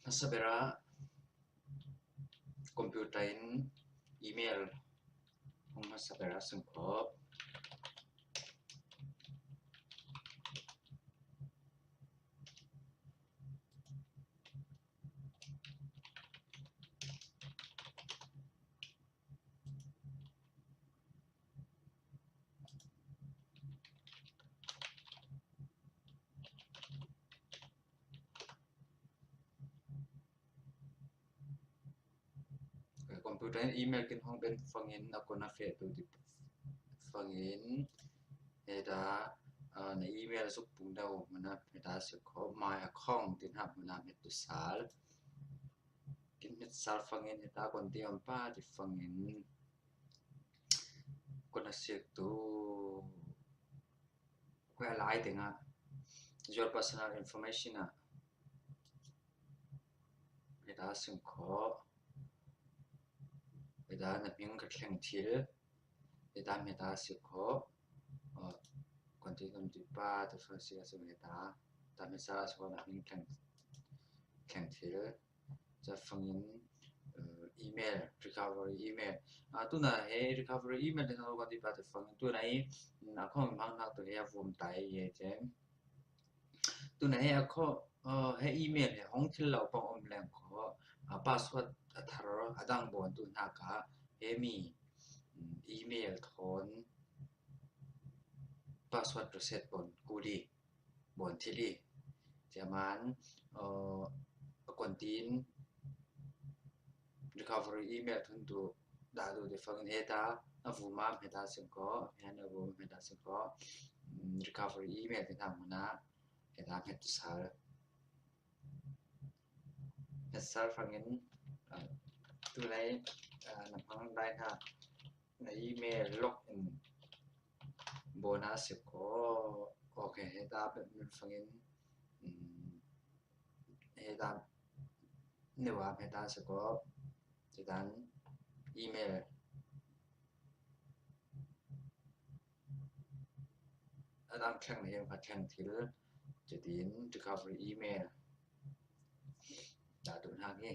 Masabera computer email hong masabera sungko computer email kin hong ben fangin akona fe tu di fangin heda na email suk pung dau mana heda se ko my account tin hab mana met tu sal kin met sal fangin heda kon ti am pa di fangin kona se tu ko lai tenga your personal information a heda sung ko heda na ping ka thleng thil heda heda se ko còn thì còn thì ba từ phần sẽ sẽ người ta ta mới ra cho là những cảnh thế cho phần những email recovery email tu là hệ recovery email thì nó còn thì ba từ phần tu này là không mang nào từ hệ vùng tại hệ chứ tu này hệ có hệ email thì không thể lâu bằng ông làm có password tharo đang buồn tu nào cả hệ mi email thốn password reset bon kudi bon thili jaman kontin recovery email thun tu da du de fang heta avuma heta singko han avum heta singko recovery email te thamuna heta het sal fangin tu lai na phang dai tha na email login bonus ko okay heta ben fangin heta newa heta se ko dan email adam khang ne fa khang thil chedin recovery email da tu ha nge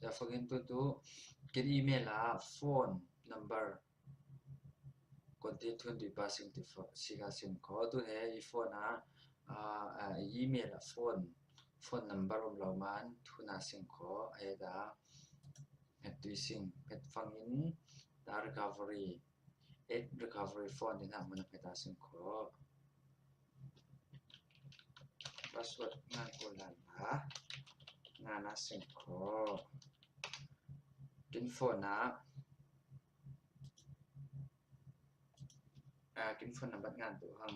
จะฟังตัวตัวกินอีเมลละโฟน number คนที่ทุนดีบาสิงที่สิกาสิงขอตัวเฮอีโฟนนะอีเมลละโฟน number ของเรามันทุนอาสิงขอเฮดาเฮดตุยสิงเฮดฟังอินดา recovery recovery โฟนที่ทำมันเป็นดาสิงขอ password งานคนละงานอาสิงขอกินโฟนนะกินโฟนนับงานตัวหัง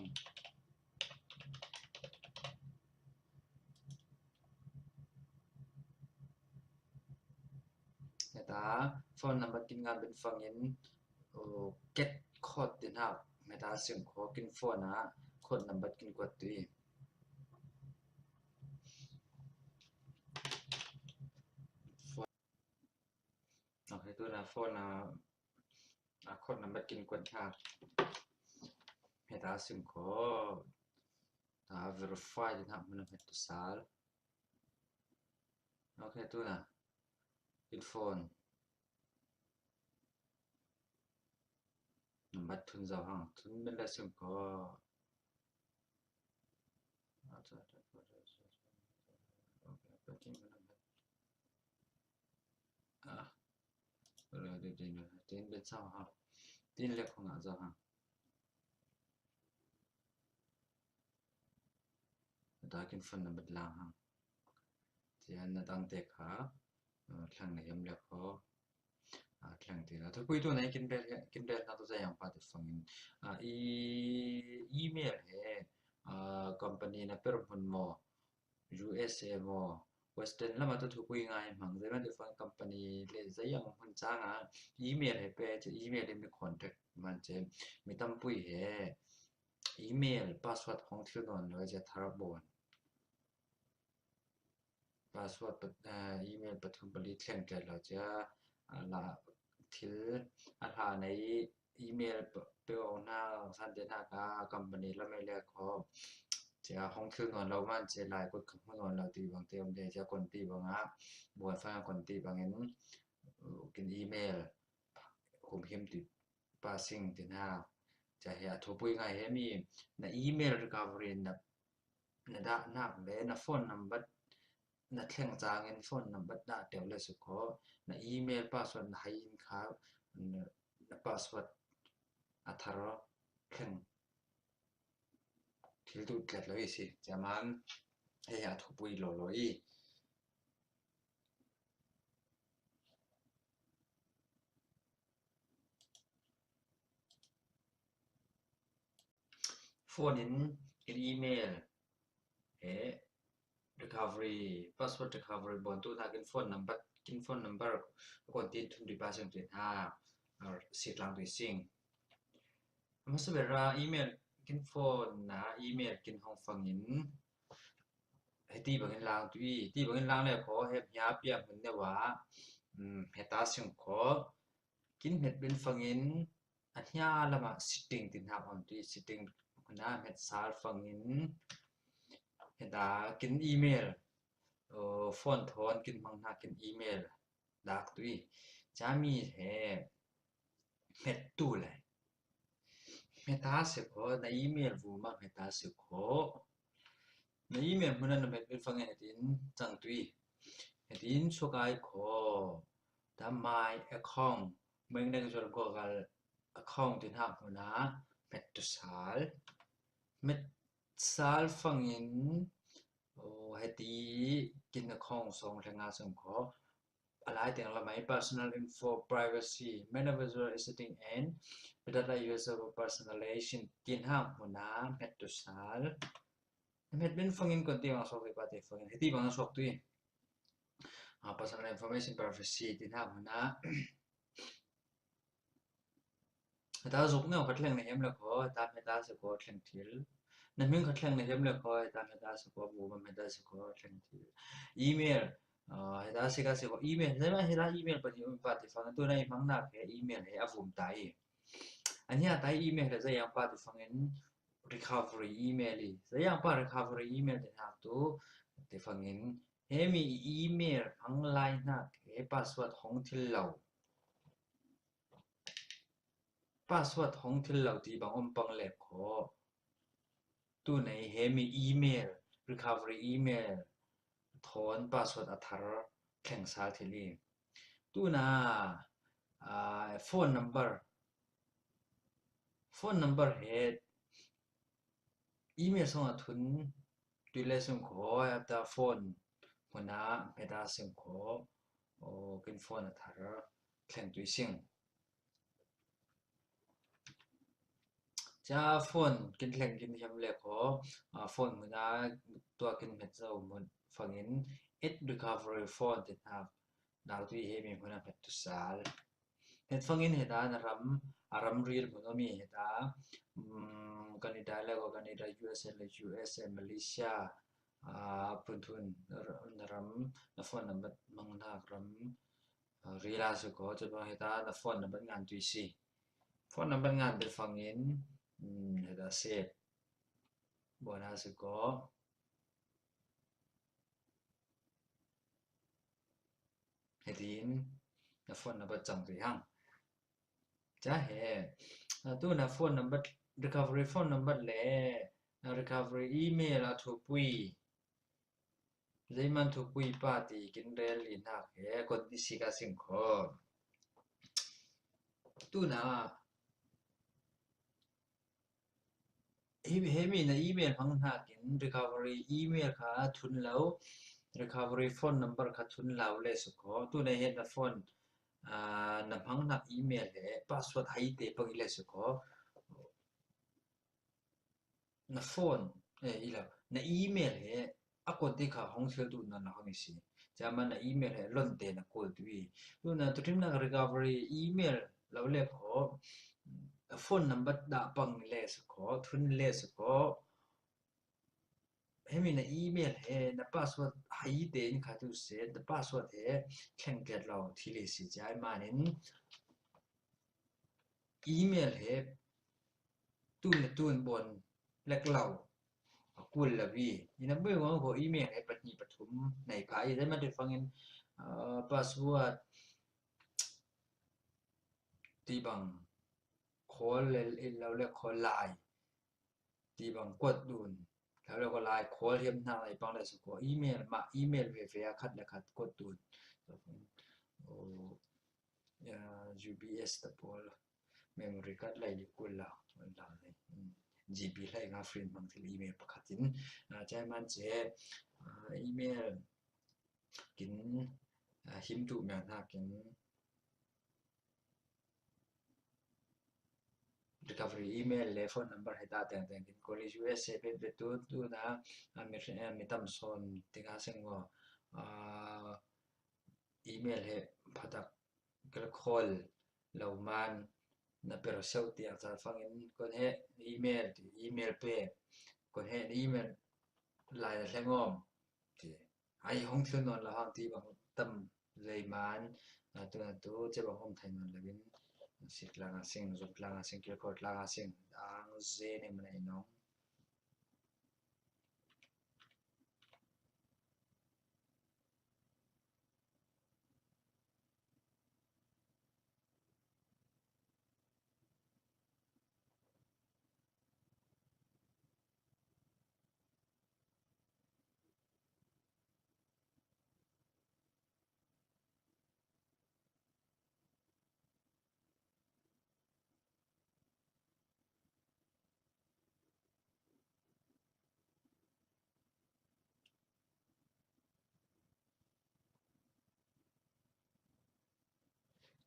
แต่ถ้าโฟนนับกินงานเป็นฟังยินget code ติดหับไม่ได้เสียงขอกินโฟนนะโคดนับกินกว่าตัวโอเคตัวนะโฟนนะโคดนับกินกว่าชาไม่ได้เสียงขอถ้า verify ติดหับมันเป็นตัวสารโอเคตัวนะกินโฟนนับทุนจะหังทุนเป็นได้เสียงขอtin bên sau ha tin lệ không ngã ra ha ta kinh phân là bật lang ha thì anh đang tệ khá thằng này em lệ khó thằng thì là thôi cuối tuần này kinh bê là tôi sẽ làm phát phần email hệ company là per phần mò USA mò Western là mà tôi thuộc quy ngay mà người ta được phân company để giấy yang phân trang email hệ pe cho email để mình contact mà chế mình tâm bùi hệ email password không thiếu đòn rồi sẽ tháo bỏ password email bắt thùng bali khen cái làจะlà thiếu hà này อีเมลเปียวหน้าสันเดนากาคัมปานีแล้วไม่เรียกเขาจะห้องคือนอนเรามันจะลายกดคำนอนเราตีบางเตียมเดจะคนตีบางอ่ะบวชฟ้าคนตีบางเงินกินอีเมลคุมเข้มติดปาซิงติดหน้าจะเหตุทุบยังไงให้มีในอีเมล recovery นะดะนักเลยนะโฟนนัมเบอร์นะแข่งจางเงินโฟนนัมเบอร์ดะเดี๋ยวเลยสุขอนะอีเมลพาสเวิร์ดให้ยินข่าวนะพาสเวิร์ดอัตราแข่งที่ดูเกิดเลยสิจะมันให้หาทุบวิโลเลยโฟนอินอีเมลเอ recovery password recovery บนตู้ถ้ากินโฟนนัมเบอร์กินโฟนนัมเบอร์คนที่ทุนดีพาสเวิร์ดห้าสิทธิ์ลังตัวสิ่งมันสเปร่าอีเมลกินโฟนนะอีเมลกินห้องฟังอินให้ตีบางเงินลางตุยตีบางเงินลางเลยขอให้ยาเปียกเหมือนเดิมว่าให้ตาสิ่งขอกินเห็ดเป็นฟังอินอันยาละมา sitting ตินหาอันตุย sitting คนนั้นเห็ดสารฟังอินเห็ดากินอีเมลฟอนทอนกินมังนากินอีเมลดักตุยจะมีเห็ดตู้เลยเมตาสิขอในอีเมลวูมาเมตาสิขอในอีเมลมันนั้นเป็นฟังเห็ดินจังตุยเห็ดินสกายขอทำไม account เมื่อนั้นจะก็กัล account ที่ห้าคนนะเมตตุสาลเมตสาลฟังอินโอ้เฮดีกิน account สองแรงงานสังขออะไรแต่ละไม่ personal info privacy manager setting and data user personalization กินห้ามหัวน้ำเม็ดตุสาลเม็ดเป็นฟังอินก่อนที่มาสอบไปปฏิฟังอินที่บางสอบตุยpersonal information privacy กินห้ามหัวน้ำแต่ถ้าสุกเนี่ยขัดแย้งในเอ็มเลยขอตามไม่ได้สกอตแข่งทิลนั่นมึงขัดแย้งในเอ็มเลยขอตามไม่ได้สกอบูมันไม่ได้สกอตแข่งทิลอีเมลให้ได้สิกาสิกออีเมลใช่ไหมให้ได้อีเมลปฏิบัติฟังตัวในมังนักอีเมลให้อาฟุมตายอันนี้ตายอีเมลจะยังปฏิฟังอิน recovery email จะยังปะ recovery email จะหาตัวแต่ฟังอินเฮมีอีเมลอังไลน์นักเฮ password ของที่เรา password ของที่เราที่บางองค์ปังเล็บขอตัวไหนเฮมีอีเมล recovery email ถอน password อัตราแข่งสาธิลีตัวน่ะphone number เฮอีเมลส่งทุนตัวเลขส่งขอแต่ phone หัวหน้าไม่ได้ส่งขอโอ้กิน phone อัตราแข่งตัวสิ่งจะโฟนกินแหล่งกินเทียมเล็กขอโฟนเหมือนตัวกินเม็ดเจ้าเหมือนฟังเห็น it recovery phone ติดหาดาวที่เฮมีเหมือนเม็ดตุสาลเห็ดฟังเห็นเหตุการณ์อารมณ์รีลเหมือนมีเหตุการณ์กันในไทยแล้วก็กันใน USA และ USA มาเลเซียปุ่นทุนนรำนฟอนนบัดมังนักรำรีลาสุก็จะบอกเหตุการณ์นฟอนนบัดงานตุยซีฟอนนบัดงานเป็นฟังเห็นเหตุเสพบัวนาสุก็เหตุอินนฟอนนบัดจังตุยหังจะเหตัวนัฟอนนบัด recovery phone number เล่ recovery email อะทุกปีเลยมันทุกปีปาตีกินเรลลินักเฮคนที่สิกาสิงขอตัวน่ะเฮมีในอีเมลพังหักิน recovery email ค่ะทุนแล้ว recovery phone number ค่ะทุนแล้วเลยสุขอตัวในเฮดนะฟอนนำพังหักอีเมลเล่ password ให้เตปังอิเลสุขอนะฟอนอีแล้วนะอีเมลเฮอะคนที่เขาห้องเชลดูนั่นนะห้องนี้สิจะมันนะอีเมลเฮล่นเตนะโคตรวีตัวน่ะตัวที่นั่ง recovery email แล้วเลยขอ phone number ด่าปังเลยสุขอทุนเลยสุขอ همی نه ایمیل ہے نه پاسورد هایی دین خاطر سے نه پاسورد ہے کھنگ کر لاو تیلی سی جای مانن email he tun bon lek lau kun la vi ina bai wa ko email he patni pathum nei ka i ma de fangin password ti bang khol le lo le khol lai ti bang kod dunแล้วก็ไลน์โค้ดเทียมทางอะไรบางได้สุขอีเมลมาอีเมลเวียคัดและคัดกดตูนโอ้ UBS ตะโพล memory card ไหลดิกุลละมันดังเลย GB ไหลงาฟรินบางทีอีเมลประคัตินใจมันเจอีเมลกินหิมตุแมวนากิน recovery email le phone number heta teng teng kin college USA pe tu na mi tam son tinga sengo email he phatak kel khol loman na pero seu ti cha fangin kon he email pe kon he email lai la hlengom ti ai hong thun non la hang ti bang tam leiman tu che bang hom thai non lawin sit langa sing zot langa sing kil khot langa sing ang ze ne manai no